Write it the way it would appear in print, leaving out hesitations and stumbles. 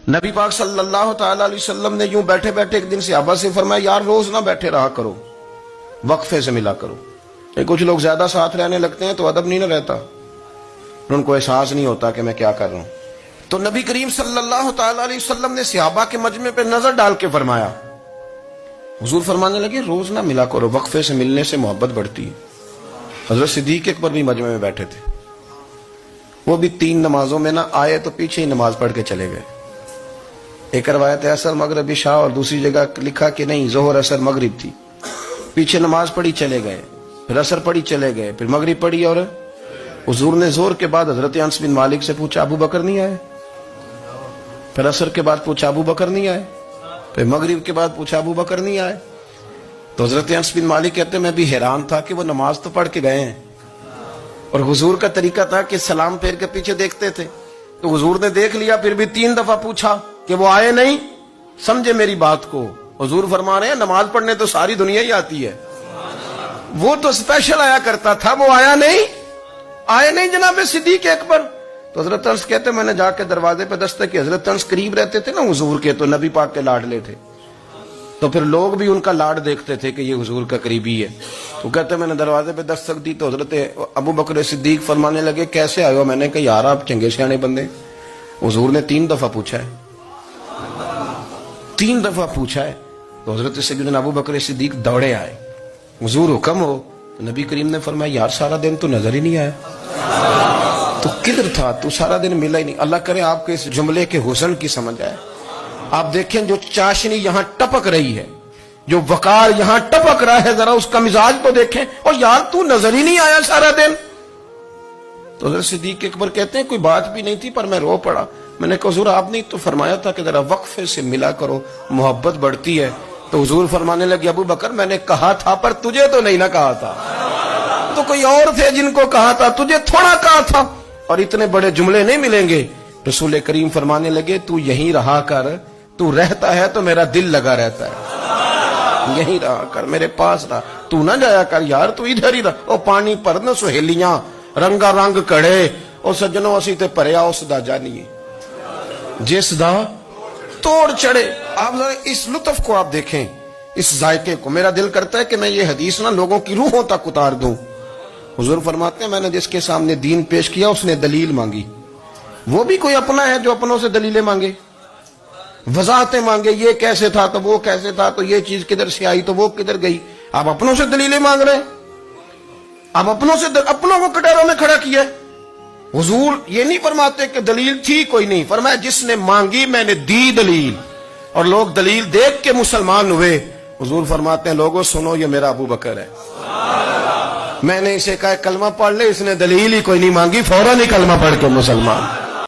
نبی پاک صلی اللہ تعالی علیہ وسلم نے یوں بیٹھے بیٹھے ایک دن صحابہ سے فرمایا یار روز نہ بیٹھے رہا کرو، وقفے سے ملا کرو۔ کچھ لوگ زیادہ ساتھ رہنے لگتے ہیں تو ادب نہیں نہ رہتا، ان کو احساس نہیں ہوتا کہ میں کیا کر رہا ہوں۔ تو نبی کریم صلی اللہ تعالی علیہ وسلم نے صحابہ کے مجمع پہ نظر ڈال کے فرمایا، حضور فرمانے لگے روز نہ ملا کرو، وقفے سے ملنے سے محبت بڑھتی ہے۔ حضرت صدیق اکبر بھی مجمع میں بیٹھے تھے، وہ بھی 3 نمازوں میں نہ آئے تو پیچھے ہی نماز پڑھ کے چلے گئے۔ ایک روایت ہے عصر مغرب عشاء، اور دوسری جگہ لکھا کہ نہیں ظہر عصر مغرب تھی، پیچھے نماز پڑھی چلے گئے، پھر عصر پڑھی چلے گئے، پھر مغرب پڑھی، اور حضور نے زہر کے بعد حضرت انس بن مالک سے پوچھا ابو بکر نہیں آئے؟ پھر عصر کے بعد پوچھا ابو بکر نہیں آئے؟ پھر مغرب کے بعد پوچھا ابو بکر نہیں آئے؟ تو حضرت انس بن مالک کہتے میں بھی حیران تھا کہ وہ نماز تو پڑھ کے گئے ہیں، اور حضور کا طریقہ تھا کہ سلام پھیر کے پیچھے دیکھتے تھے، تو حضور نے دیکھ لیا، پھر بھی 3 دفعہ پوچھا کہ وہ آئے نہیں؟ سمجھے میری بات کو؟ حضور فرما رہے ہیں نماز پڑھنے تو ساری دنیا ہی آتی ہے، وہ تو اسپیشل آیا کرتا تھا، وہ آیا نہیں؟ آئے نہیں جناب صدیق اکبر؟ تو حضرت انس کہتے میں نے جا کے دروازے پہ دستک کی، حضرت انس قریب رہتے تھے نا حضور کے، تو نبی پاک کے لاڈلے تھے، تو پھر لوگ بھی ان کا لاڈ دیکھتے تھے کہ یہ حضور کا قریبی ہے۔ تو کہتے میں نے دروازے پہ دستک دی تو حضرت ابو بکر صدیق فرمانے لگے کیسے آئے ہو؟ میں نے کہا یار آپ چنگے سیانے بندے، حضور نے 3 دفعہ پوچھا ہے، 3 دفعہ پوچھا ہے۔ تو حضرت سیدنا ابو بکر صدیق دوڑے آئے، حضور حکم ہو؟ تو نبی کریم نے فرمایا یار سارا دن تو نظر ہی نہیں آیا، تو کدھر تھا تو؟ سارا دن ملا ہی نہیں۔ اللہ کرے آپ کے اس جملے کے حسن کی سمجھ آئے۔ آپ دیکھیں جو چاشنی یہاں ٹپک رہی ہے، جو وقار یہاں ٹپک رہا ہے، ذرا اس کا مزاج تو دیکھیں، اور یار تو نظر ہی نہیں آیا سارا دن۔ تو حضرت صدیق اکبر کہتے ہیں کوئی بات بھی نہیں تھی پر میں رو پڑا۔ میں نے کہا حضور آپ نے تو فرمایا تھا کہ ذرا وقفے سے ملا کرو، محبت بڑھتی ہے۔ تو حضور فرمانے لگے ابو بکر میں نے کہا تھا پر تجھے تو نہیں نہ کہا تھا، تو کوئی اور تھے جن کو کہا تھا، تجھے تھوڑا کہا تھا، اور اتنے بڑے جملے نہیں ملیں گے۔ رسول کریم فرمانے لگے تو یہیں رہا کر، تو رہتا ہے تو میرا دل لگا رہتا ہے، یہیں رہا کر، میرے پاس رہا، تو نہ جایا کر یار، تو ادھر ہی رہا۔ او پانی پرن سہیلیاں رنگا رنگ کڑے، او سجنوں اسی تے پریا اس دا جانیے جس دا توڑ چڑھے۔ آپ ذرا اس لطف کو آپ دیکھیں، اس ذائقے کو۔ میرا دل کرتا ہے کہ میں یہ حدیث نہ لوگوں کی روحوں تک اتار دوں۔ حضور فرماتے ہیں میں نے جس کے سامنے دین پیش کیا اس نے دلیل مانگی، وہ بھی کوئی اپنا ہے جو اپنوں سے دلیلیں مانگے، وضاحتیں مانگے، یہ کیسے تھا تو وہ کیسے تھا، تو یہ چیز کدھر سے آئی تو وہ کدھر گئی۔ آپ اپنوں سے دلیلیں مانگ رہے ہیں، آپ اپنوں سے اپنوں کو کٹوروں میں کھڑا کیا۔ حضور یہ نہیں فرماتے کہ دلیل تھی کوئی نہیں، فرمایا جس نے مانگی میں نے دی دلیل، اور لوگ دلیل دیکھ کے مسلمان ہوئے۔ حضور فرماتے ہیں لوگوں سنو یہ میرا ابو بکر ہے، میں نے اسے کہا کلمہ پڑھ لے، اس نے دلیل ہی کوئی نہیں مانگی، فوراً ہی کلمہ پڑھ کے مسلمان۔